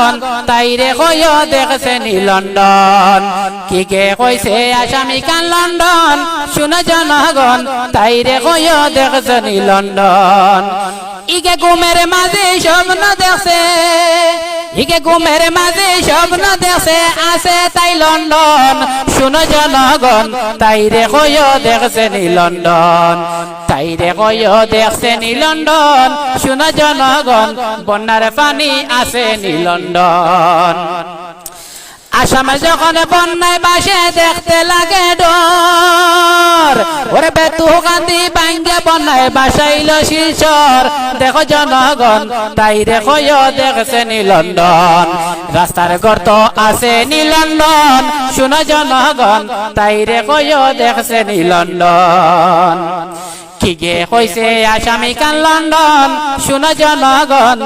জনগণ তাইরে কয় দেখছে নি লন্ডন কি কে কইছে আসামি কান লন্ডন শুনো জনগণ তাইরে কয় দেখছে নি লন্ডন ইকে ঘুমের মাঝে স্বপ্ন দেখছে ইকে ঘুমের মাঝে স্বপ্ন দেখছে আছে তাই লন্ডন শুনো জনগণ তাইরে কয় দেখছে নি লন্ডন তাইরে কয় দেখছে নি লন্ডন শুনো জনগণ বন্যার পানি আছে নি লন্ডন আসামে যখন বন্যায় বাসে দেখতে লাগে ডর ওরে বেতু কান্দি ভাঙ্গে বন্যায় বাসাইল শিলচর দেখো জনগণ তাইরে কয় দেখছে নি লন্ডন রাস্তার গর্ত আছে নি লন্ডন শুনো জনগণ তাইরে কয় দেখছে নি লন্ডন কি গে কইছে আসামি কান লন্ডন শুনো জনগণ